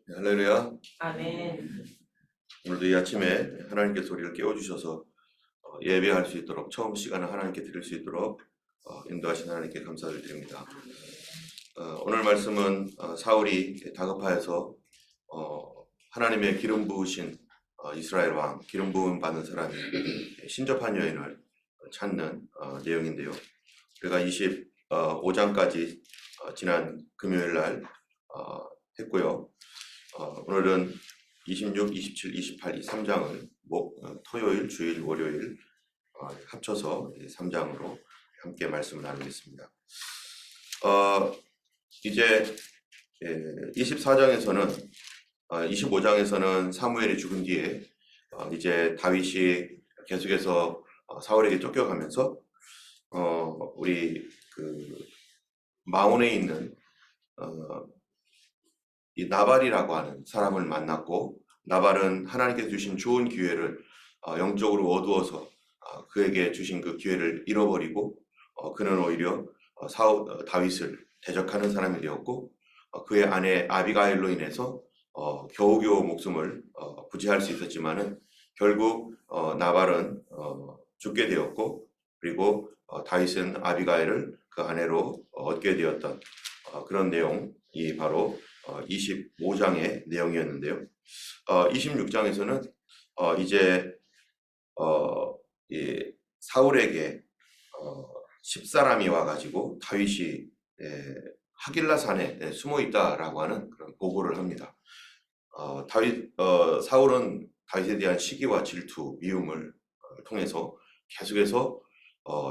네, 할렐루야. 아멘. 오늘도 이 아침에 하나님께서 우리를 깨워주셔서 예배할 수 있도록 처음 시간을 하나님께 드릴 수 있도록 인도하신 하나님께 감사를 드립니다. 오늘 말씀은 사울이 다급하여서 하나님의 기름 부으신 이스라엘 왕, 기름 부음 받는 사람이 신접한 여인을 찾는 내용인데요. 우리가 25장까지 지난 금요일 날 했고요. 오늘은 26, 27, 28, 이 3장을 토요일, 주일, 월요일 합쳐서 3장으로 함께 말씀을 나누겠습니다. 이제 24장에서는 25장에서는 사무엘이 죽은 뒤에 이제 다윗이 계속해서 사울에게 쫓겨가면서 우리 그 마온에 있는 이 나발이라고 하는 사람을 만났고, 나발은 하나님께서 주신 좋은 기회를 영적으로 어두워서 그에게 주신 그 기회를 잃어버리고 그는 오히려 다윗을 대적하는 사람이 되었고, 그의 아내 아비가일로 인해서 겨우겨우 목숨을 부지할 수 있었지만은 결국 나발은 죽게 되었고, 그리고 다윗은 아비가일을 그 아내로 얻게 되었던 그런 내용이 바로 25장의 내용이었는데요. 26장에서는 이제 사울에게 10사람이 와가지고 다윗이 하길라 산에 숨어 있다라고 하는 그런 보고를 합니다. 사울은 다윗에 대한 시기와 질투, 미움을 통해서 계속해서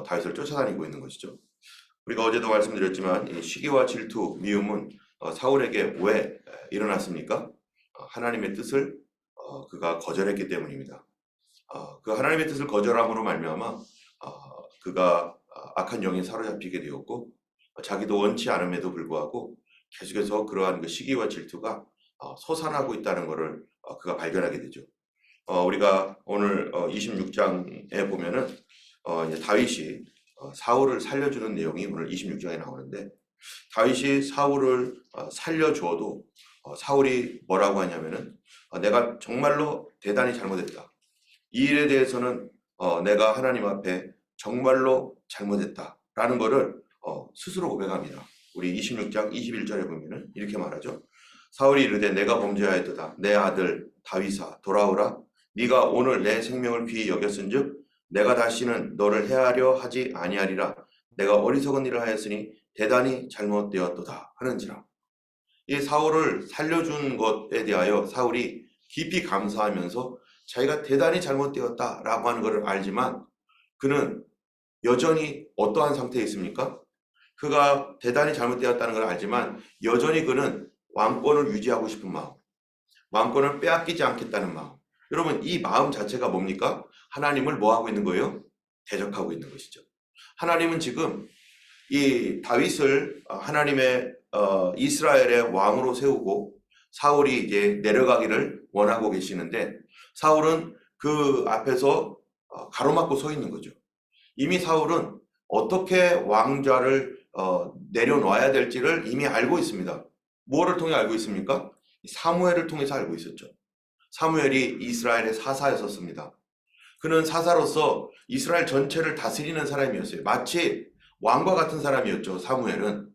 다윗을 쫓아다니고 있는 것이죠. 우리가 어제도 말씀드렸지만 이 시기와 질투, 미움은 사울에게 왜 일어났습니까? 하나님의 뜻을 그가 거절했기 때문입니다. 그 하나님의 뜻을 거절함으로 말미암아 그가 악한 영에 사로잡히게 되었고, 자기도 원치 않음에도 불구하고 계속해서 그러한 그 시기와 질투가 솟아나고 있다는 것을 그가 발견하게 되죠. 우리가 오늘 26장에 보면은 이제 다윗이 사울을 살려주는 내용이 오늘 26장에 나오는데, 다윗이 사울을 살려주어도 사울이 뭐라고 하냐면은 내가 정말로 대단히 잘못했다. 이 일에 대해서는 내가 하나님 앞에 정말로 잘못했다라는 것을 스스로 고백합니다. 우리 26장 21절에 보면은 이렇게 말하죠. 사울이 이르되 내가 범죄하였도다. 내 아들 다윗아 돌아오라. 네가 오늘 내 생명을 귀히 여겼은즉 내가 다시는 너를 해하려 하지 아니하리라. 내가 어리석은 일을 하였으니 대단히 잘못되었도다 하는지라. 이 사울을 살려준 것에 대하여 사울이 깊이 감사하면서 자기가 대단히 잘못되었다라고 하는 것을 알지만, 그는 여전히 어떠한 상태에 있습니까? 그가 대단히 잘못되었다는 걸 알지만 여전히 그는 왕권을 유지하고 싶은 마음, 왕권을 빼앗기지 않겠다는 마음. 여러분, 이 마음 자체가 뭡니까? 하나님을 뭐하고 있는 거예요? 대적하고 있는 것이죠. 하나님은 지금 이 다윗을 하나님의 이스라엘의 왕으로 세우고 사울이 이제 내려가기를 원하고 계시는데, 사울은 그 앞에서 가로막고 서 있는 거죠. 이미 사울은 어떻게 왕좌를 내려놔야 될지를 이미 알고 있습니다. 뭐를 통해 알고 있습니까? 사무엘을 통해서 알고 있었죠. 사무엘이 이스라엘의 사사였었습니다. 그는 사사로서 이스라엘 전체를 다스리는 사람이었어요. 마치 왕과 같은 사람이었죠. 사무엘은.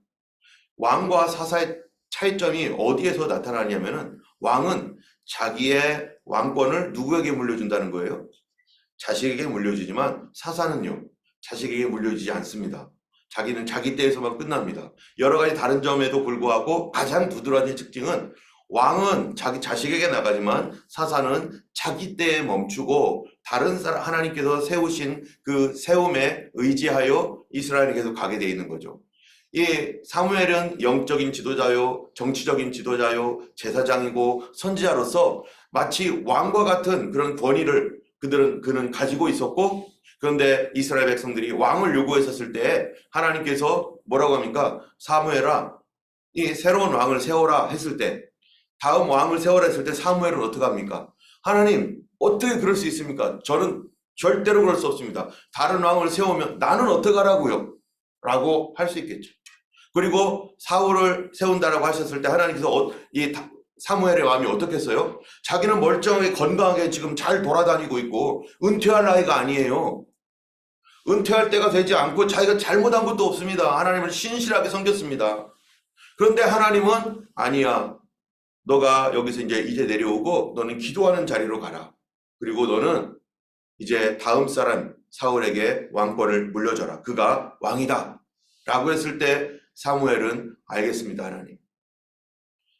왕과 사사의 차이점이 어디에서 나타나냐면은, 왕은 자기의 왕권을 누구에게 물려준다는 거예요? 자식에게 물려주지만 사사는요, 자식에게 물려주지 않습니다. 자기는 자기 때에서만 끝납니다. 여러 가지 다른 점에도 불구하고 가장 두드러진 특징은, 왕은 자기 자식에게 나가지만 사사는 자기 때에 멈추고 다른 사람, 하나님께서 세우신 그 세움에 의지하여 이스라엘에 계속 가게 돼 있는 거죠. 이 사무엘은 영적인 지도자요, 정치적인 지도자요, 제사장이고 선지자로서 마치 왕과 같은 그런 권위를 그는 가지고 있었고, 그런데 이스라엘 백성들이 왕을 요구했었을 때 하나님께서 뭐라고 합니까? 사무엘아, 이 새로운 왕을 세워라 했을 때, 다음 왕을 세워라 했을 때 사무엘은 어떻게 합니까? 하나님, 어떻게 그럴 수 있습니까? 저는 절대로 그럴 수 없습니다. 다른 왕을 세우면 나는 어떡하라고요? 라고 할 수 있겠죠. 그리고 사울을 세운다라고 하셨을 때 하나님께서 이 사무엘의 마음이 어떻겠어요? 자기는 멀쩡하게 건강하게 지금 잘 돌아다니고 있고 은퇴할 나이가 아니에요. 은퇴할 때가 되지 않고 자기가 잘못한 것도 없습니다. 하나님을 신실하게 섬겼습니다. 그런데 하나님은 아니야. 너가 여기서 이제 내려오고 너는 기도하는 자리로 가라. 그리고 너는 이제 다음 사람 사울에게 왕권을 물려줘라. 그가 왕이다. 라고 했을 때 사무엘은 알겠습니다, 하나님.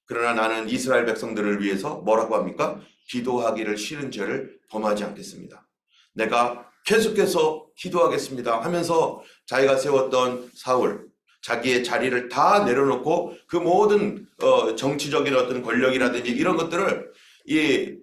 그러나 나는 이스라엘 백성들을 위해서 뭐라고 합니까? 기도하기를 싫은 죄를 범하지 않겠습니다. 내가 계속해서 기도하겠습니다 하면서 자기가 세웠던 사울, 자기의 자리를 다 내려놓고 그 모든 정치적인 어떤 권력이라든지 이런 것들을 이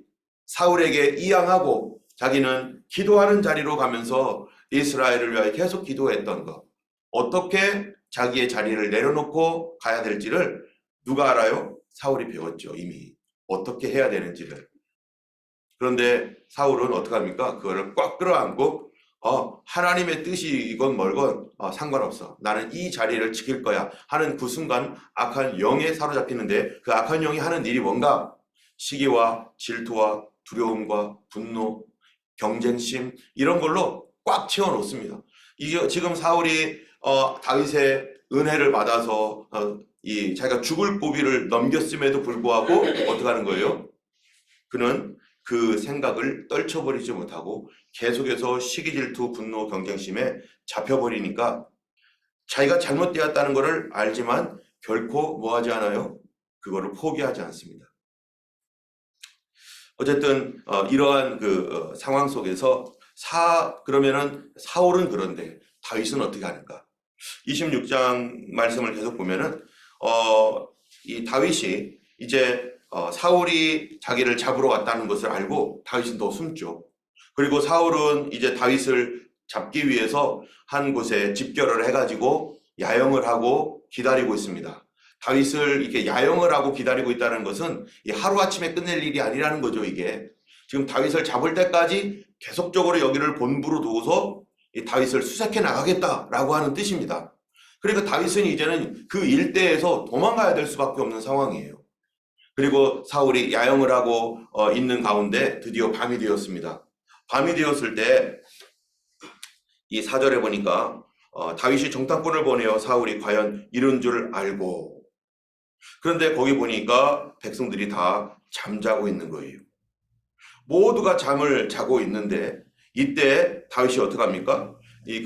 사울에게 이양하고 자기는 기도하는 자리로 가면서 이스라엘을 위하여 계속 기도했던 것. 어떻게 자기의 자리를 내려놓고 가야 될지를 누가 알아요? 사울이 배웠죠, 이미. 어떻게 해야 되는지를. 그런데 사울은 어떻게 합니까? 그거를 꽉 끌어안고 하나님의 뜻이 이건 멀건 상관없어. 나는 이 자리를 지킬 거야 하는 그 순간 악한 영에 사로잡히는데 그 악한 영이 하는 일이 뭔가? 시기와 질투와 두려움과 분노, 경쟁심 이런 걸로 꽉 채워놓습니다. 이게 지금 사울이 다윗의 은혜를 받아서 자기가 죽을 고비를 넘겼음에도 불구하고 어떻게 하는 거예요? 그는 그 생각을 떨쳐버리지 못하고 계속해서 시기, 질투, 분노, 경쟁심에 잡혀버리니까 자기가 잘못되었다는 것을 알지만 결코 뭐하지 않아요? 그거를 포기하지 않습니다. 어쨌든 이러한 그 상황 속에서 그러면은 사울은 그런데 다윗은 어떻게 하는가? 26장 말씀을 계속 보면은 이 다윗이 이제 사울이 자기를 잡으러 왔다는 것을 알고 다윗은 더 숨죠. 그리고 사울은 이제 다윗을 잡기 위해서 한 곳에 집결을 해가지고 야영을 하고 기다리고 있습니다. 다윗을 이렇게 야영을 하고 기다리고 있다는 것은 하루아침에 끝낼 일이 아니라는 거죠, 이게. 지금 다윗을 잡을 때까지 계속적으로 여기를 본부로 두고서 이 다윗을 수색해 나가겠다라고 하는 뜻입니다. 그러니까 다윗은 이제는 그 일대에서 도망가야 될 수밖에 없는 상황이에요. 그리고 사울이 야영을 하고 있는 가운데 드디어 밤이 되었습니다. 밤이 되었을 때 이 4절에 보니까 다윗이 정탐꾼을 보내어 사울이 과연 이런 줄 알고, 그런데 거기 보니까 백성들이 다 잠자고 있는 거예요. 모두가 잠을 자고 있는데 이때 다윗이 어떻게 합니까?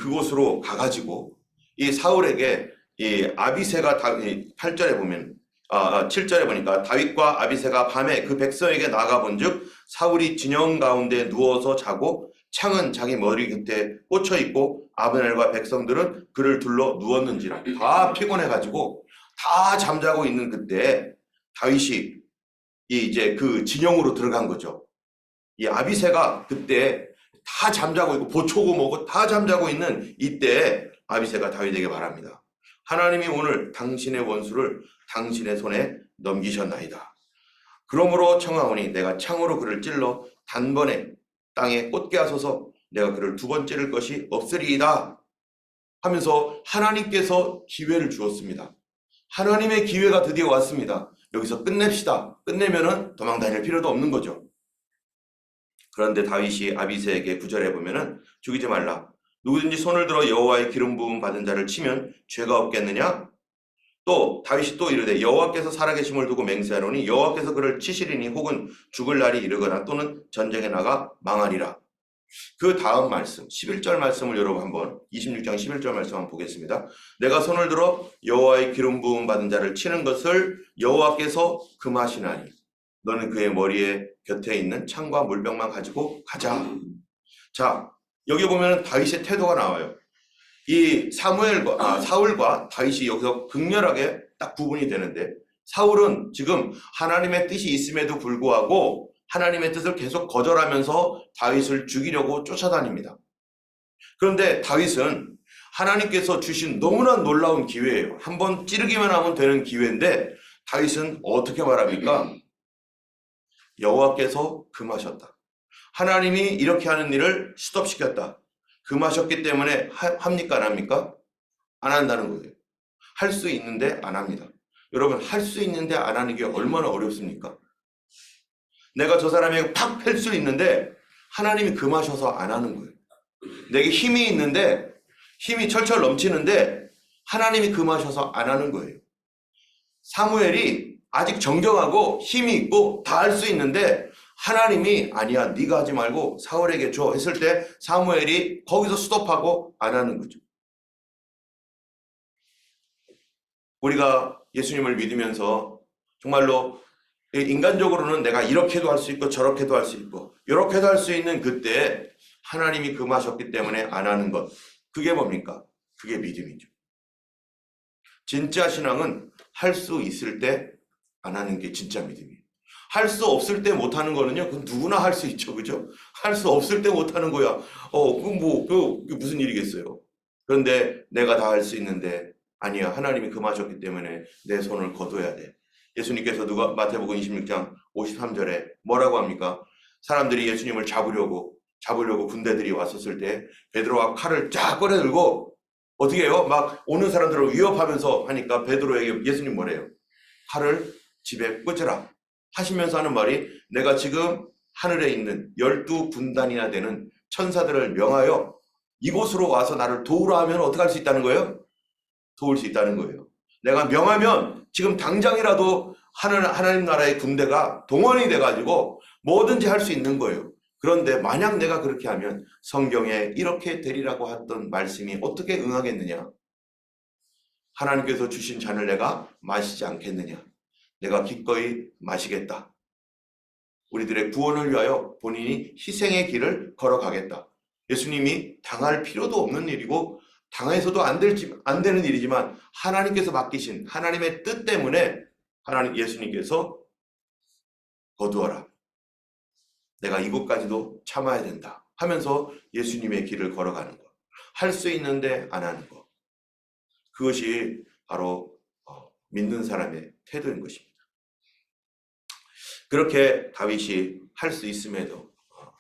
그곳으로 가가지고 이 사울에게 이 아비새가 8절에 보면 7절에 보니까 다윗과 아비새가 밤에 그 백성에게 나가본즉 사울이 진영 가운데 누워서 자고 창은 자기 머리 곁에 꽂혀 있고 아브넬과 백성들은 그를 둘러 누웠는지라. 다 피곤해가지고 다 잠자고 있는 그때 다윗이 이제 그 진영으로 들어간 거죠. 이 아비새가 그때 다 잠자고 있고 보초고 뭐고 다 잠자고 있는 이때 아비새가 다윗에게 말합니다. 하나님이 오늘 당신의 원수를 당신의 손에 넘기셨나이다. 그러므로 청하오니 내가 창으로 그를 찔러 단번에 땅에 꽂게 하소서. 내가 그를 두 번 찌를 것이 없으리이다 하면서 하나님께서 기회를 주었습니다. 하나님의 기회가 드디어 왔습니다. 여기서 끝냅시다. 끝내면은 도망 다닐 필요도 없는 거죠. 그런데 다윗이 아비새에게 9절에 보면은 죽이지 말라. 누구든지 손을 들어 여호와의 기름 부음 받은 자를 치면 죄가 없겠느냐? 또 다윗이 또 이르되 여호와께서 살아계심을 두고 맹세하노니 여호와께서 그를 치시리니 혹은 죽을 날이 이르거나 또는 전쟁에 나가 망하리라. 그 다음 말씀 11절 말씀을 여러분 한번 26장 11절 말씀 한번 보겠습니다. 내가 손을 들어 여호와의 기름 부음 받은 자를 치는 것을 여호와께서 금하시나니 너는 그의 머리에 곁에 있는 창과 물병만 가지고 가자. 자, 여기 보면 다윗의 태도가 나와요. 이 사울과 다윗이 여기서 극렬하게 딱 구분이 되는데, 사울은 지금 하나님의 뜻이 있음에도 불구하고 하나님의 뜻을 계속 거절하면서 다윗을 죽이려고 쫓아다닙니다. 그런데 다윗은 하나님께서 주신 너무나 놀라운 기회예요. 한번 찌르기만 하면 되는 기회인데 다윗은 어떻게 말합니까? 여호와께서 금하셨다. 하나님이 이렇게 하는 일을 스톱시켰다. 금하셨기 때문에 합니까 안 합니까? 안 한다는 거예요. 할 수 있는데 안 합니다. 여러분, 할 수 있는데 안 하는 게 얼마나 어렵습니까? 내가 저 사람에게 팍 팰 수 있는데 하나님이 금하셔서 안 하는 거예요. 내게 힘이 있는데, 힘이 철철 넘치는데 하나님이 금하셔서 안 하는 거예요. 사무엘이 아직 정정하고 힘이 있고 다 할 수 있는데 하나님이 아니야, 네가 하지 말고 사울에게 줘 했을 때 사무엘이 거기서 스톱하고 안 하는 거죠. 우리가 예수님을 믿으면서 정말로 인간적으로는 내가 이렇게도 할 수 있고 저렇게도 할 수 있고 이렇게도 할 수 있는 그때 하나님이 금하셨기 때문에 안 하는 것, 그게 뭡니까? 그게 믿음이죠. 진짜 신앙은 할 수 있을 때 안 하는 게 진짜 믿음이에요. 할 수 없을 때 못 하는 거는요, 그건 누구나 할 수 있죠, 그죠? 할 수 없을 때 못 하는 거야. 그게 무슨 일이겠어요? 그런데 내가 다 할 수 있는데 아니야, 하나님이 금하셨기 때문에 내 손을 거둬야 돼. 예수님께서 마태복음 26장 53절에 뭐라고 합니까? 사람들이 예수님을 잡으려고 군대들이 왔었을 때 베드로가 칼을 쫙 꺼내들고 어떻게 해요? 막 오는 사람들을 위협하면서 하니까 베드로에게 예수님 뭐래요? 칼을 집에 꽂으라 하시면서 하는 말이, 내가 지금 하늘에 있는 12군단이나 되는 천사들을 명하여 이곳으로 와서 나를 도우라 하면 어떻게 할 수 있다는 거예요? 도울 수 있다는 거예요. 내가 명하면 지금 당장이라도 하나님 나라의 군대가 동원이 돼가지고 뭐든지 할 수 있는 거예요. 그런데 만약 내가 그렇게 하면 성경에 이렇게 되리라고 했던 말씀이 어떻게 응하겠느냐? 하나님께서 주신 잔을 내가 마시지 않겠느냐? 내가 기꺼이 마시겠다. 우리들의 구원을 위하여 본인이 희생의 길을 걸어가겠다. 예수님이 당할 필요도 없는 일이고 당해서도 안 되는 일이지만 하나님께서 맡기신 하나님의 뜻 때문에 예수님께서 거두어라, 내가 이곳까지도 참아야 된다 하면서 예수님의 길을 걸어가는 것, 할 수 있는데 안 하는 것, 그것이 바로 믿는 사람의 태도인 것입니다. 그렇게 다윗이 할 수 있음에도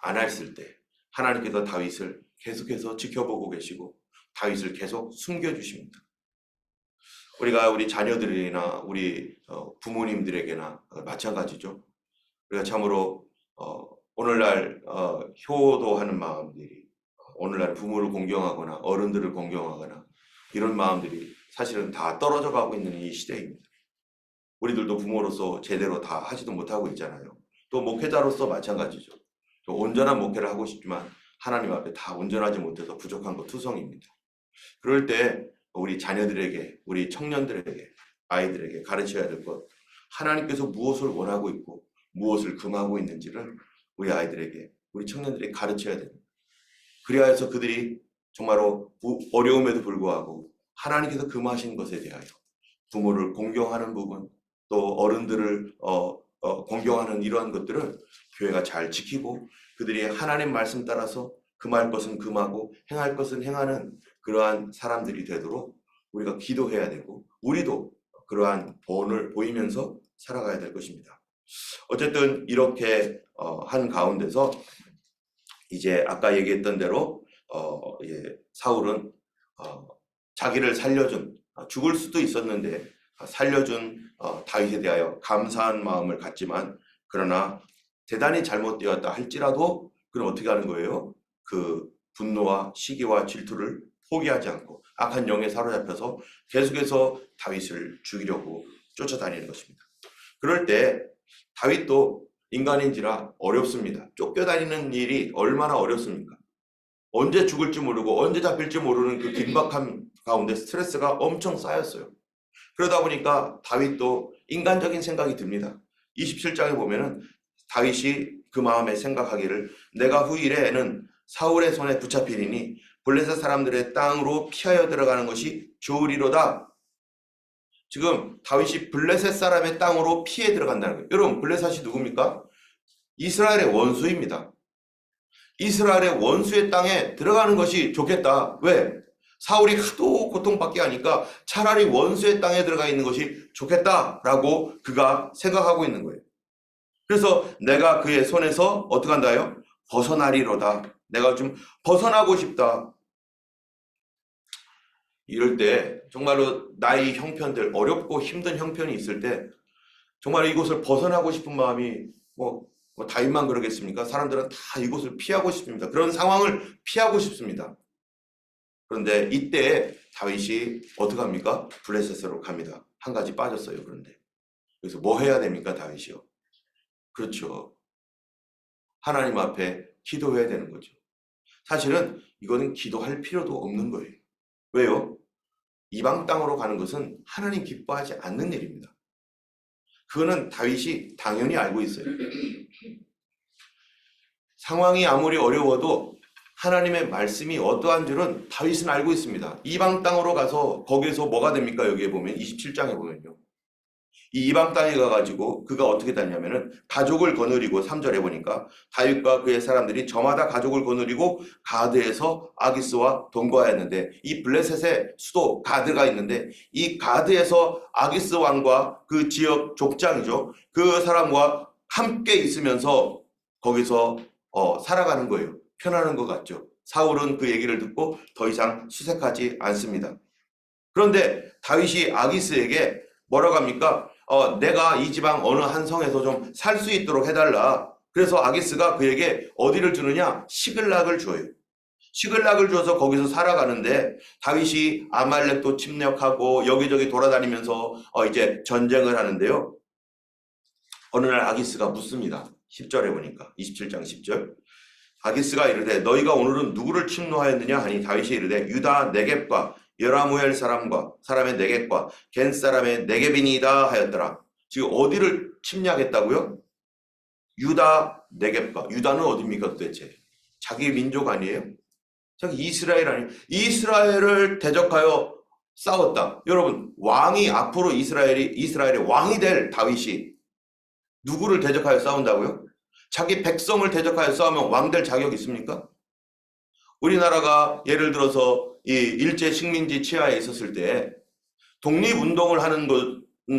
안 했을 때 하나님께서 다윗을 계속해서 지켜보고 계시고 다윗을 계속 숨겨주십니다. 우리가 우리 자녀들이나 우리 부모님들에게나 마찬가지죠. 우리가 참으로 오늘날 효도하는 마음들이, 오늘날 부모를 공경하거나 어른들을 공경하거나 이런 마음들이 사실은 다 떨어져 가고 있는 이 시대입니다. 우리들도 부모로서 제대로 다 하지도 못하고 있잖아요. 또 목회자로서 마찬가지죠. 또 온전한 목회를 하고 싶지만 하나님 앞에 다 온전하지 못해서 부족한 것 투성입니다. 그럴 때 우리 자녀들에게, 우리 청년들에게, 아이들에게 가르쳐야 될 것, 하나님께서 무엇을 원하고 있고 무엇을 금하고 있는지를 우리 아이들에게, 우리 청년들에게 가르쳐야 됩니다. 그래야 해서 그들이 정말로 어려움에도 불구하고 하나님께서 금하신 것에 대하여 부모를 공경하는 부분, 또 어른들을 공경하는 이러한 것들을 교회가 잘 지키고 그들이 하나님 말씀 따라서 금할 것은 금하고 행할 것은 행하는 그러한 사람들이 되도록 우리가 기도해야 되고 우리도 그러한 본을 보이면서 살아가야 될 것입니다. 어쨌든 이렇게 한 가운데서 이제 아까 얘기했던 대로 사울은 자기를 살려준, 죽을 수도 있었는데 살려준 다윗에 대하여 감사한 마음을 갖지만, 그러나 대단히 잘못되었다 할지라도 그럼 어떻게 하는 거예요? 그 분노와 시기와 질투를 포기하지 않고 악한 영에 사로잡혀서 계속해서 다윗을 죽이려고 쫓아다니는 것입니다. 그럴 때 다윗도 인간인지라 어렵습니다. 쫓겨다니는 일이 얼마나 어렵습니까? 언제 죽을지 모르고 언제 잡힐지 모르는 그 긴박함 가운데 스트레스가 엄청 쌓였어요. 그러다 보니까 다윗도 인간적인 생각이 듭니다. 27장에 보면은 다윗이 그 마음에 생각하기를, 내가 후일에는 사울의 손에 붙잡히리니 블레셋 사람들의 땅으로 피하여 들어가는 것이 좋으리로다. 지금 다윗이 블레셋 사람의 땅으로 피해 들어간다는 거예요. 여러분, 블레셋이 누굽니까? 이스라엘의 원수입니다. 이스라엘의 원수의 땅에 들어가는 것이 좋겠다. 왜? 사울이 하도 고통받게 하니까 차라리 원수의 땅에 들어가 있는 것이 좋겠다라고 그가 생각하고 있는 거예요. 그래서 내가 그의 손에서 어떻게 한다요? 벗어나리로다. 내가 좀 벗어나고 싶다. 이럴 때 정말로 나의 형편들, 어렵고 힘든 형편이 있을 때 정말 이곳을 벗어나고 싶은 마음이 뭐 다윗만 그러겠습니까? 사람들은 다 이곳을 피하고 싶습니다. 그런 상황을 피하고 싶습니다. 그런데 이때 다윗이 어떻게 합니까? 블레셋으로 갑니다. 한 가지 빠졌어요. 그런데 그래서 뭐 해야 됩니까? 다윗이요. 그렇죠. 하나님 앞에 기도해야 되는 거죠. 사실은 이거는 기도할 필요도 없는 거예요. 왜요? 이방 땅으로 가는 것은 하나님 기뻐하지 않는 일입니다. 그거는 다윗이 당연히 알고 있어요. 상황이 아무리 어려워도 하나님의 말씀이 어떠한 줄은 다윗은 알고 있습니다. 이방 땅으로 가서 거기에서 뭐가 됩니까? 여기에 보면 27장에 보면요. 이 이방 땅에 가가지고 그가 어떻게 됐냐면은 가족을 거느리고 3절에 보니까 다윗과 그의 사람들이 저마다 가족을 거느리고 가드에서 아기스와 동거하였는데 이 블레셋의 수도 가드가 있는데 이 가드에서 아기스 왕과 그 지역 족장이죠. 그 사람과 함께 있으면서 거기서 살아가는 거예요. 편안한 것 같죠. 사울은 그 얘기를 듣고 더 이상 수색하지 않습니다. 그런데 다윗이 아기스에게 뭐라고 합니까? 내가 이 지방 어느 한 성에서 좀 살 수 있도록 해달라. 그래서 아기스가 그에게 어디를 주느냐? 시글락을 줘요. 시글락을 줘서 거기서 살아가는데 다윗이 아말렉도 침략하고 여기저기 돌아다니면서 이제 전쟁을 하는데요. 어느 날 아기스가 묻습니다. 10절에 보니까 27장 10절. 아기스가 이르되 너희가 오늘은 누구를 침노하였느냐 하니 다윗이 이르되 유다 네겝과 여라무엘 사람의 네겝과 겐 사람의 네겝이니이다 하였더라. 지금 어디를 침략했다고요? 유다 네겝과. 유다는 어디입니까 도대체? 자기 민족 아니에요? 자기 이스라엘 아니에요? 이스라엘을 대적하여 싸웠다. 여러분 왕이 앞으로 이스라엘의 왕이 될 다윗이 누구를 대적하여 싸운다고요? 자기 백성을 대적하여 싸우면 왕 될 자격이 있습니까? 우리나라가 예를 들어서 이 일제 식민지 치하에 있었을 때 독립운동을 하는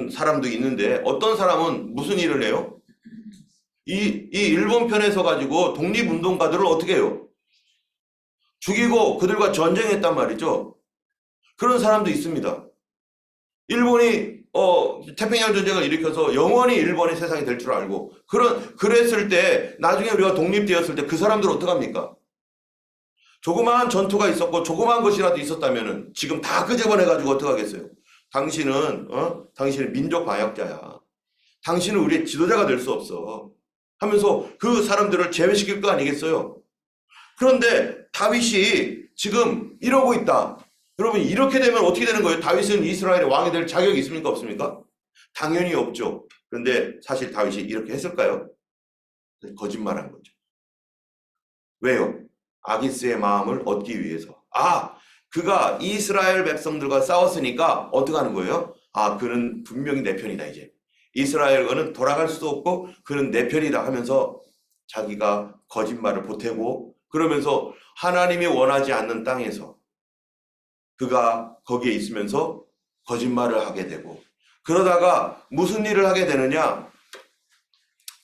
사람도 있는데 어떤 사람은 무슨 일을 해요? 이 일본 편에서 가지고 독립운동가들을 어떻게 해요? 죽이고 그들과 전쟁했단 말이죠. 그런 사람도 있습니다. 일본이 태평양 전쟁을 일으켜서 영원히 일본의 세상이 될 줄 알고 그랬을 때 나중에 우리가 독립되었을 때 그 사람들은 어떡합니까? 조그마한 전투가 있었고 조그마한 것이라도 있었다면은 지금 다 끄집어내가지고 어떡하겠어요? 당신은 민족 반역자야. 당신은 우리의 지도자가 될 수 없어. 하면서 그 사람들을 제외시킬 거 아니겠어요? 그런데 다윗이 지금 이러고 있다. 여러분 이렇게 되면 어떻게 되는 거예요? 다윗은 이스라엘의 왕이 될 자격이 있습니까? 없습니까? 당연히 없죠. 그런데 사실 다윗이 이렇게 했을까요? 거짓말한 거죠. 왜요? 아기스의 마음을 얻기 위해서. 그가 이스라엘 백성들과 싸웠으니까 어떻게 하는 거예요? 그는 분명히 내 편이다 이제. 이스라엘과는 돌아갈 수도 없고 그는 내 편이다 하면서 자기가 거짓말을 보태고 그러면서 하나님이 원하지 않는 땅에서 그가 거기에 있으면서 거짓말을 하게 되고 그러다가 무슨 일을 하게 되느냐?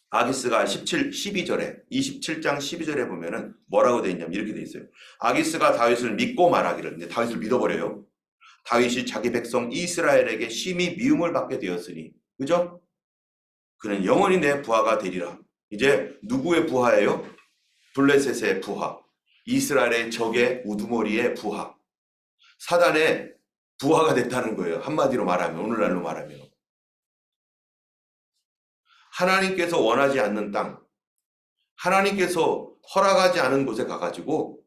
아기스가 12절에 27장 12절에 보면은 뭐라고 되어 있냐면 이렇게 되어 있어요. 아기스가 다윗을 믿고 말하기를. 근데 다윗을 믿어버려요. 다윗이 자기 백성 이스라엘에게 심히 미움을 받게 되었으니 그죠? 그는 영원히 내 부하가 되리라. 이제 누구의 부하예요? 블레셋의 부하. 이스라엘의 적의 우두머리의 부하. 사단의 부하가 됐다는 거예요. 한마디로 말하면 오늘날로 말하면. 하나님께서 원하지 않는 땅, 하나님께서 허락하지 않은 곳에 가가지고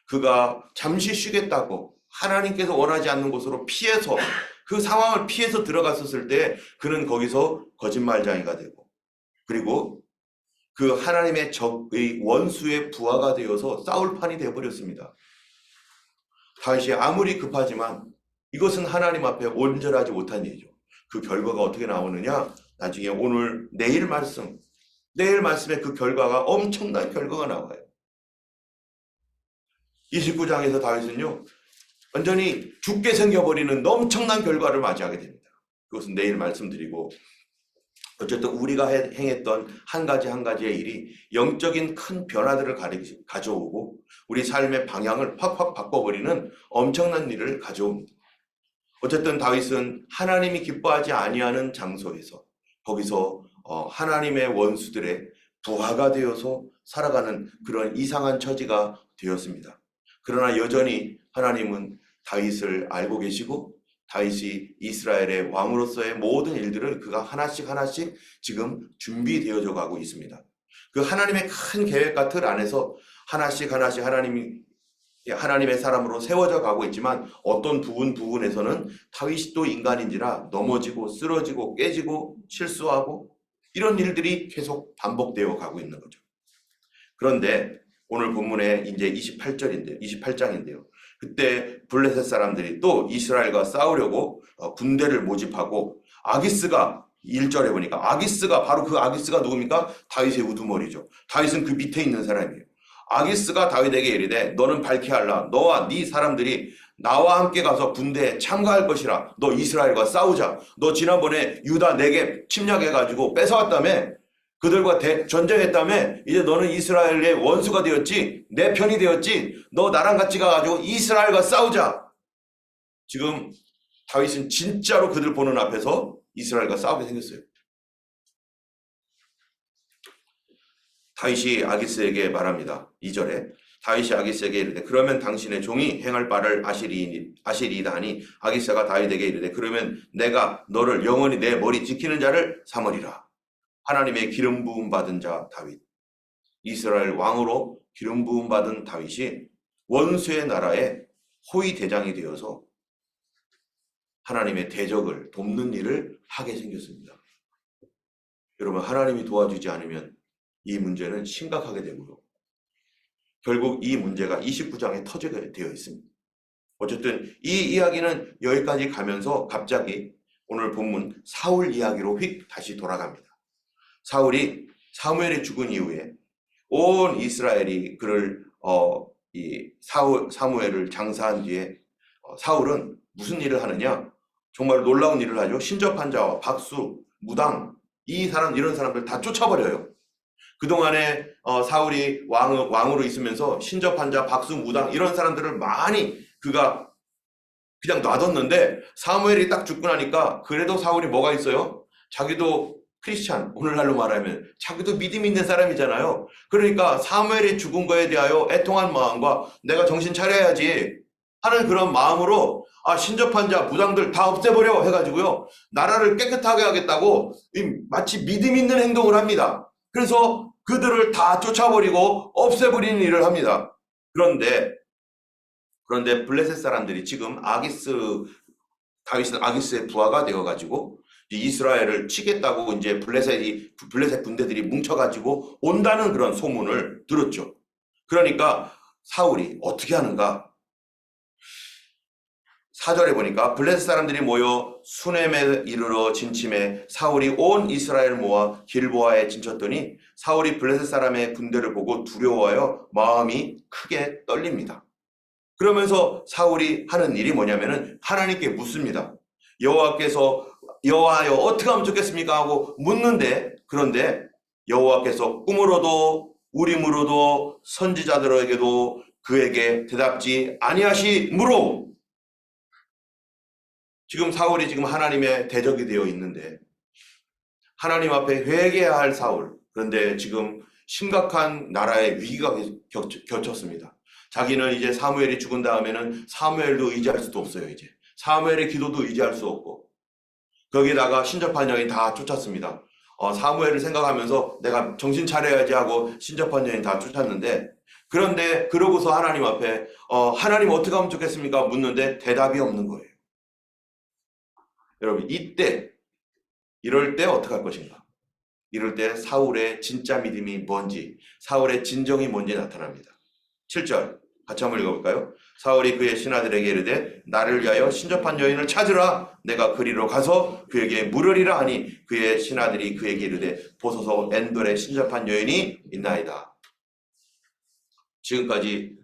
그가 잠시 쉬겠다고 하나님께서 원하지 않는 곳으로 피해서 그 상황을 피해서 들어갔었을 때 그는 거기서 거짓말쟁이가 되고 그리고 그 하나님의 적의 원수의 부하가 되어서 싸울 판이 되어버렸습니다. 다윗이 아무리 급하지만 이것은 하나님 앞에 온전하지 못한 일이죠. 그 결과가 어떻게 나오느냐? 나중에 내일 말씀에 그 결과가 엄청난 결과가 나와요. 29장에서 다윗은요 완전히 죽게 생겨버리는 엄청난 결과를 맞이하게 됩니다. 그것은 내일 말씀드리고 어쨌든 우리가 행했던 한 가지의 일이 영적인 큰 변화들을 가져오고 우리 삶의 방향을 팍팍 바꿔버리는 엄청난 일을 가져옵니다. 어쨌든 다윗은 하나님이 기뻐하지 아니하는 장소에서 거기서 하나님의 원수들의 부하가 되어서 살아가는 그런 이상한 처지가 되었습니다. 그러나 여전히 하나님은 다윗을 알고 계시고 다윗이 이스라엘의 왕으로서의 모든 일들을 그가 하나씩 하나씩 지금 준비되어져 가고 있습니다. 그 하나님의 큰 계획과 틀 안에서 하나씩 하나씩 하나님의 사람으로 세워져 가고 있지만 어떤 부분에서는 다윗이 또 인간인지라 넘어지고 쓰러지고 깨지고 실수하고 이런 일들이 계속 반복되어 가고 있는 거죠. 그런데 오늘 본문에 이제 28장인데요. 그때 블레셋 사람들이 또 이스라엘과 싸우려고 군대를 모집하고 아기스가 1절에 보니까 바로 그 아기스가 누굽니까? 다윗의 우두머리죠. 다윗은 그 밑에 있는 사람이에요. 아기스가 다윗에게 이르되 너는 발케할라. 너와 네 사람들이 나와 함께 가서 군대에 참가할 것이라. 너 이스라엘과 싸우자. 너 지난번에 유다 내게 침략해가지고 뺏어왔다며. 그들과 전쟁했다며. 이제 너는 이스라엘의 원수가 되었지. 내 편이 되었지. 너 나랑 같이 가가지고 이스라엘과 싸우자. 지금 다윗은 진짜로 그들 보는 앞에서 이스라엘과 싸우게 생겼어요. 다윗이 아기스에게 말합니다. 2절에 다윗이 아기스에게 이르되 그러면 당신의 종이 행할 바를 아시리이다 하니 아기스가 다윗에게 이르되 그러면 내가 너를 영원히 내 머리 지키는 자를 삼으리라. 하나님의 기름 부음 받은 자 다윗, 이스라엘 왕으로 기름 부음 받은 다윗이 원수의 나라의 호위 대장이 되어서 하나님의 대적을 돕는 일을 하게 생겼습니다. 여러분, 하나님이 도와주지 않으면 이 문제는 심각하게 되고요. 결국 이 문제가 29장에 터지게 되어 있습니다. 어쨌든 이 이야기는 여기까지 가면서 갑자기 오늘 본문 사울 이야기로 휙 다시 돌아갑니다. 사울이 사무엘이 죽은 이후에 온 이스라엘이 그를 사무엘을 장사한 뒤에 사울은 무슨 일을 하느냐? 정말 놀라운 일을 하죠. 신접한 자와 박수, 무당 이런 사람들 다 쫓아버려요. 그동안에 사울이 왕으로 있으면서 신접한 자, 박수, 무당 이런 사람들을 많이 그가 그냥 놔뒀는데 사무엘이 딱 죽고 나니까 그래도 사울이 뭐가 있어요? 자기도 크리스찬, 오늘날로 말하면 자기도 믿음 있는 사람이잖아요. 그러니까 사무엘이 죽은 거에 대하여 애통한 마음과 내가 정신 차려야지 하는 그런 마음으로 신접한 자, 무당들 다 없애버려 해가지고요. 나라를 깨끗하게 하겠다고 마치 믿음 있는 행동을 합니다. 그래서 그들을 다 쫓아버리고 없애버리는 일을 합니다. 그런데 블레셋 사람들이 지금 다윗은 아기스의 부하가 되어가지고 이스라엘을 치겠다고 이제 블레셋 군대들이 뭉쳐가지고 온다는 그런 소문을 들었죠. 그러니까 사울이 어떻게 하는가? 4절에 보니까 블레셋 사람들이 모여 수넴에 이르러 진침해 사울이 온 이스라엘 모아 길보아에 진쳤더니 사울이 블레셋 사람의 군대를 보고 두려워하여 마음이 크게 떨립니다. 그러면서 사울이 하는 일이 뭐냐면은 하나님께 묻습니다. 여호와여 어떻게 하면 좋겠습니까? 하고 묻는데 그런데 여호와께서 꿈으로도 우림으로도 선지자들에게도 그에게 대답지 아니하시므로 지금 사울이 지금 하나님의 대적이 되어 있는데 하나님 앞에 회개해야 할 사울. 그런데 지금 심각한 나라의 위기가 겹쳤습니다. 자기는 이제 사무엘이 죽은 다음에는 사무엘도 의지할 수도 없어요. 이제 사무엘의 기도도 의지할 수 없고 거기다가 신접한 여인 다 쫓았습니다. 사무엘을 생각하면서 내가 정신 차려야지 하고 신접한 여인 다 쫓았는데 그런데 그러고서 하나님 앞에 하나님 어떻게 하면 좋겠습니까? 묻는데 대답이 없는 거예요. 여러분 이럴 때 어떻게 할 것인가? 이럴 때 사울의 진짜 믿음이 뭔지, 사울의 진정이 뭔지 나타납니다. 7절 같이 한번 읽어볼까요? 사울이 그의 신하들에게 이르되 나를 위하여 신접한 여인을 찾으라. 내가 그리로 가서 그에게 물으리라 하니 그의 신하들이 그에게 이르되 보소서 엔돌에 신접한 여인이 있나이다. 지금까지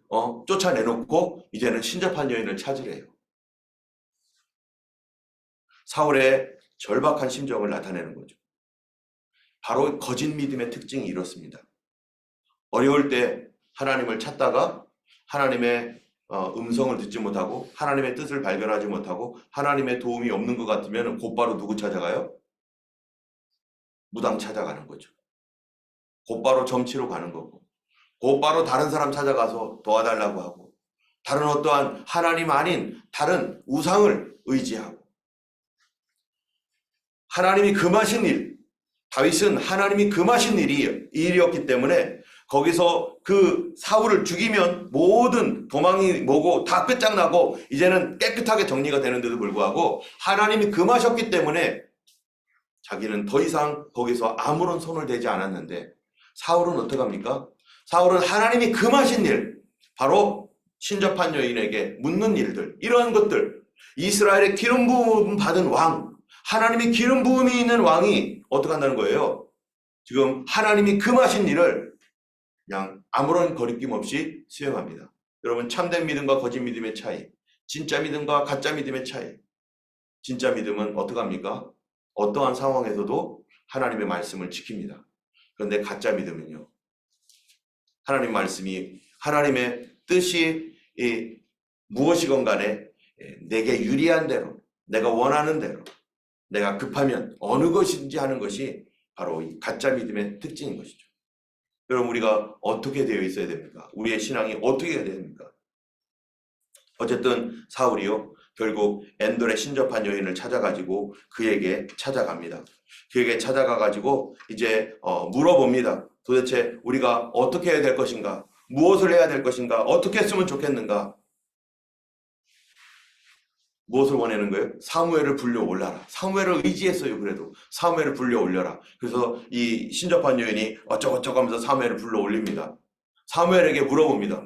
쫓아내놓고 이제는 신접한 여인을 찾으래요. 사울의 절박한 심정을 나타내는 거죠. 바로 거짓 믿음의 특징이 이렇습니다. 어려울 때 하나님을 찾다가 하나님의 음성을 듣지 못하고 하나님의 뜻을 발견하지 못하고 하나님의 도움이 없는 것 같으면 곧바로 누구 찾아가요? 무당 찾아가는 거죠. 곧바로 점치러 가는 거고 곧바로 다른 사람 찾아가서 도와달라고 하고 다른 어떠한 하나님 아닌 다른 우상을 의지하고 하나님이 금하신 일, 다윗은 하나님이 금하신 일이었기 때문에 거기서 그 사울을 죽이면 모든 도망이 뭐고 다 끝장나고 이제는 깨끗하게 정리가 되는데도 불구하고 하나님이 금하셨기 때문에 자기는 더 이상 거기서 아무런 손을 대지 않았는데 사울은 어떡합니까? 사울은 하나님이 금하신 일, 바로 신접한 여인에게 묻는 일들, 이러한 것들, 이스라엘의 기름 부음 받은 왕, 하나님이 기름 부음이 있는 왕이 어떻게 한다는 거예요? 지금 하나님이 금하신 일을 그냥 아무런 거리낌 없이 수행합니다. 여러분, 참된 믿음과 거짓 믿음의 차이, 진짜 믿음과 가짜 믿음의 차이. 진짜 믿음은 어떻게 합니까? 어떠한 상황에서도 하나님의 말씀을 지킵니다. 그런데 가짜 믿음은요, 하나님 말씀이, 하나님의 뜻이 무엇이건 간에 내게 유리한 대로, 내가 원하는 대로, 내가 급하면 어느 것인지 하는 것이 바로 이 가짜 믿음의 특징인 것이죠. 여러분, 우리가 어떻게 되어 있어야 됩니까? 우리의 신앙이 어떻게 해야 됩니까? 어쨌든 사울이요, 결국 엔돌의 신접한 여인을 찾아가지고 그에게 찾아갑니다. 그에게 찾아가가지고 이제 물어봅니다. 도대체 우리가 어떻게 해야 될 것인가? 무엇을 해야 될 것인가? 어떻게 했으면 좋겠는가? 무엇을 원하는 거예요? 사무엘을 불려 올라라. 사무엘을 의지했어요. 그래도 사무엘을 불려 올려라. 그래서 이 신접한 여인이 어쩌고저쩌고 하면서 사무엘을 불러 올립니다. 사무엘에게 물어봅니다.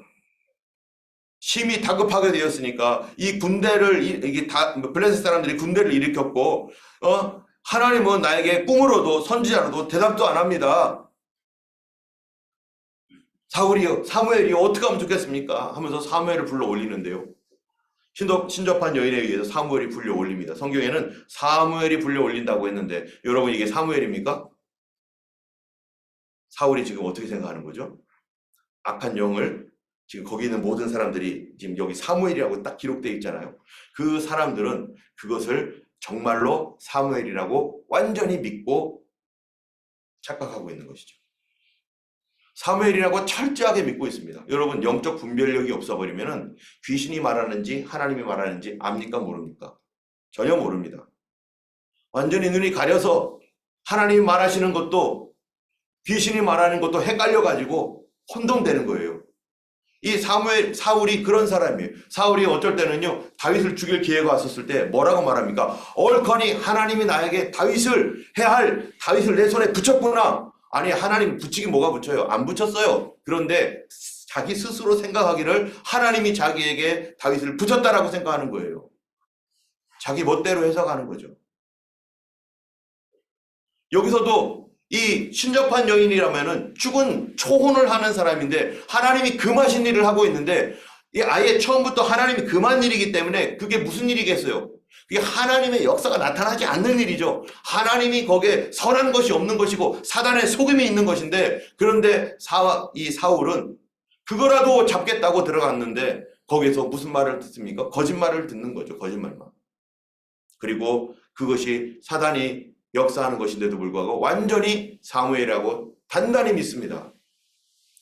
심히 다급하게 되었으니까 이 군대를, 이게 다 블레셋 사람들이 군대를 일으켰고 하나님은 나에게 꿈으로도 선지자로도 대답도 안 합니다. 사무엘이 어떻게 하면 좋겠습니까? 하면서 사무엘을 불러 올리는데요. 신접한 여인에 의해서 사무엘이 불려 올립니다. 성경에는 사무엘이 불려 올린다고 했는데 여러분, 이게 사무엘입니까? 사울이 지금 어떻게 생각하는 거죠? 악한 영을, 지금 거기 있는 모든 사람들이 지금 여기 사무엘이라고 딱 기록되어 있잖아요. 그 사람들은 그것을 정말로 사무엘이라고 완전히 믿고 착각하고 있는 것이죠. 사무엘이라고 철저하게 믿고 있습니다. 여러분, 영적 분별력이 없어버리면 귀신이 말하는지 하나님이 말하는지 압니까? 모릅니까? 전혀 모릅니다. 완전히 눈이 가려서 하나님이 말하시는 것도 귀신이 말하는 것도 헷갈려가지고 혼동되는 거예요. 이 사울이 그런 사람이에요. 사울이 어쩔 때는요, 다윗을 죽일 기회가 왔었을 때 뭐라고 말합니까? 얼커니 하나님이 나에게 다윗을 내 손에 붙였구나. 아니, 하나님 붙이긴 뭐가 붙여요? 안 붙였어요. 그런데 자기 스스로 생각하기를 하나님이 자기에게 다윗을 붙였다라고 생각하는 거예요. 자기 멋대로 해석하는 거죠. 여기서도 이 신접한 여인이라면은 죽은 초혼을 하는 사람인데 하나님이 금하신 일을 하고 있는데 아예 처음부터 하나님이 금한 일이기 때문에 그게 무슨 일이겠어요? 그게 하나님의 역사가 나타나지 않는 일이죠. 하나님이 거기에 선한 것이 없는 것이고 사단의 속임이 있는 것인데, 그런데 이 사울은 그거라도 잡겠다고 들어갔는데 거기에서 무슨 말을 듣습니까? 거짓말을 듣는 거죠. 거짓말만. 그리고 그것이 사단이 역사하는 것인데도 불구하고 완전히 사무엘이라고 단단히 믿습니다.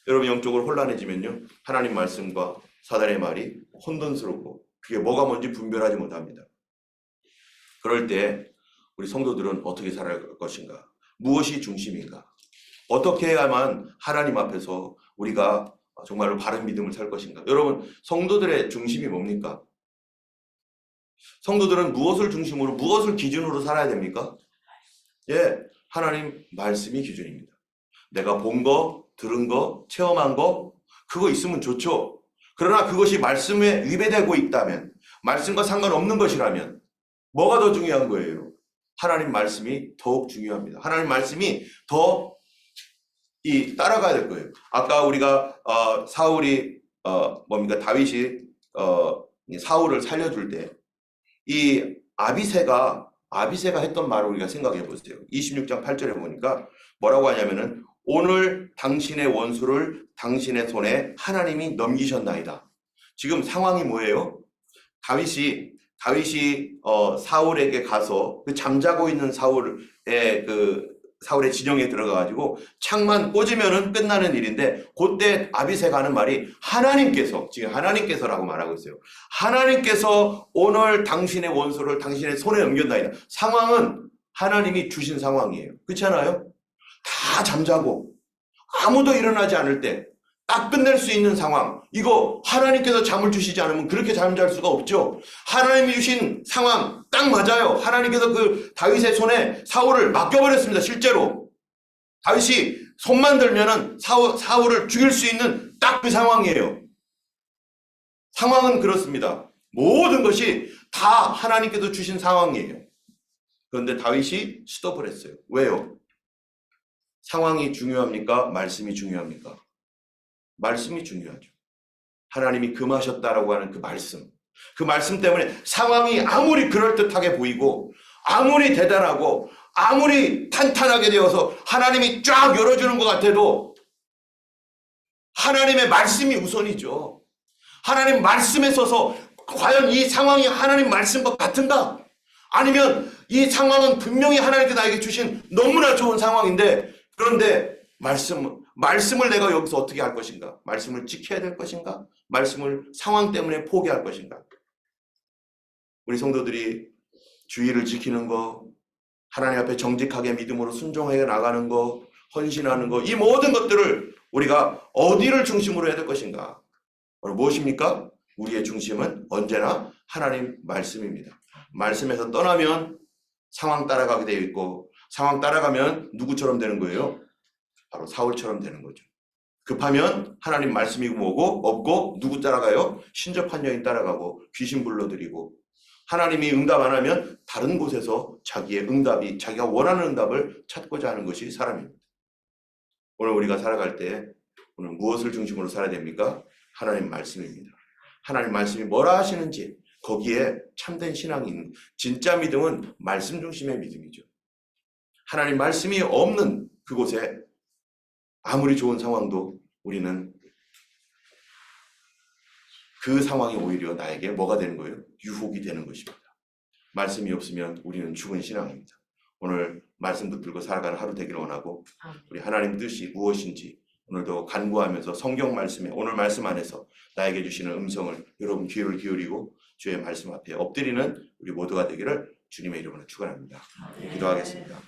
여러분, 영적으로 혼란해지면요, 하나님 말씀과 사단의 말이 혼돈스럽고 그게 뭐가 뭔지 분별하지 못합니다. 그럴 때 우리 성도들은 어떻게 살아갈 것인가? 무엇이 중심인가? 어떻게 해야만 하나님 앞에서 우리가 정말로 바른 믿음을 살 것인가? 여러분, 성도들의 중심이 뭡니까? 성도들은 무엇을 중심으로, 무엇을 기준으로 살아야 됩니까? 예, 하나님 말씀이 기준입니다. 내가 본 거, 들은 거, 체험한 거, 그거 있으면 좋죠. 그러나 그것이 말씀에 위배되고 있다면, 말씀과 상관없는 것이라면 뭐가 더 중요한 거예요? 하나님 말씀이 더욱 중요합니다. 하나님 말씀이 더 따라가야 될 거예요. 아까 우리가 다윗이 사울을 살려줄 때 이 아비새가 했던 말을 우리가 생각해 보세요. 26장 8절에 보니까 뭐라고 하냐면은 오늘 당신의 원수를 당신의 손에 하나님이 넘기셨나이다. 지금 상황이 뭐예요? 다윗이 사울에게 가서 그 잠자고 있는 사울의 진영에 들어가가지고 창만 꽂으면은 끝나는 일인데, 그때 아비새가 하는 말이 지금 하나님께서라고 말하고 있어요. 하나님께서 오늘 당신의 원수를 당신의 손에 넘겼나이다. 상황은 하나님이 주신 상황이에요. 그렇지 않아요? 다 잠자고 아무도 일어나지 않을 때 딱 끝낼 수 있는 상황, 이거 하나님께서 잠을 주시지 않으면 그렇게 잠잘 수가 없죠. 하나님이 주신 상황 딱 맞아요. 하나님께서 그 다윗의 손에 사울을 맡겨버렸습니다. 실제로 다윗이 손만 들면은 사울을 죽일 수 있는 딱 그 상황이에요. 상황은 그렇습니다. 모든 것이 다 하나님께서 주신 상황이에요. 그런데 다윗이 스톱을 했어요. 왜요? 상황이 중요합니까? 말씀이 중요합니까? 말씀이 중요하죠. 하나님이 금하셨다라고 하는 그 말씀 때문에 상황이 아무리 그럴듯하게 보이고 아무리 대단하고 아무리 탄탄하게 되어서 하나님이 쫙 열어주는 것 같아도 하나님의 말씀이 우선이죠. 하나님 말씀에 서서 과연 이 상황이 하나님 말씀과 같은가? 아니면 이 상황은 분명히 하나님께서 나에게 주신 너무나 좋은 상황인데, 그런데 말씀을 내가 여기서 어떻게 할 것인가? 말씀을 지켜야 될 것인가? 말씀을 상황 때문에 포기할 것인가? 우리 성도들이 주의를 지키는 거, 하나님 앞에 정직하게 믿음으로 순종하게 나가는 거, 헌신하는 거, 이 모든 것들을 우리가 어디를 중심으로 해야 될 것인가? 바로 무엇입니까? 우리의 중심은 언제나 하나님 말씀입니다. 말씀에서 떠나면 상황 따라가게 되어 있고, 상황 따라가면 누구처럼 되는 거예요? 바로 사울처럼 되는 거죠. 급하면 하나님 말씀이 뭐고 없고 누구 따라가요? 신접한 여인 따라가고 귀신 불러들이고, 하나님이 응답 안 하면 다른 곳에서 자기가 원하는 응답을 찾고자 하는 것이 사람입니다. 오늘 우리가 살아갈 때 오늘 무엇을 중심으로 살아야 됩니까? 하나님 말씀입니다. 하나님 말씀이 뭐라 하시는지 거기에 참된 신앙이 있는, 진짜 믿음은 말씀 중심의 믿음이죠. 하나님 말씀이 없는 그곳에 아무리 좋은 상황도 우리는 그 상황이 오히려 나에게 뭐가 되는 거예요? 유혹이 되는 것입니다. 말씀이 없으면 우리는 죽은 신앙입니다. 오늘 말씀 붙들고 살아가는 하루 되기를 원하고, 우리 하나님 뜻이 무엇인지 오늘도 간구하면서 성경 말씀에, 오늘 말씀 안에서 나에게 주시는 음성을 여러분 귀를 기울이고 주의 말씀 앞에 엎드리는 우리 모두가 되기를 주님의 이름으로 축원합니다. 기도하겠습니다.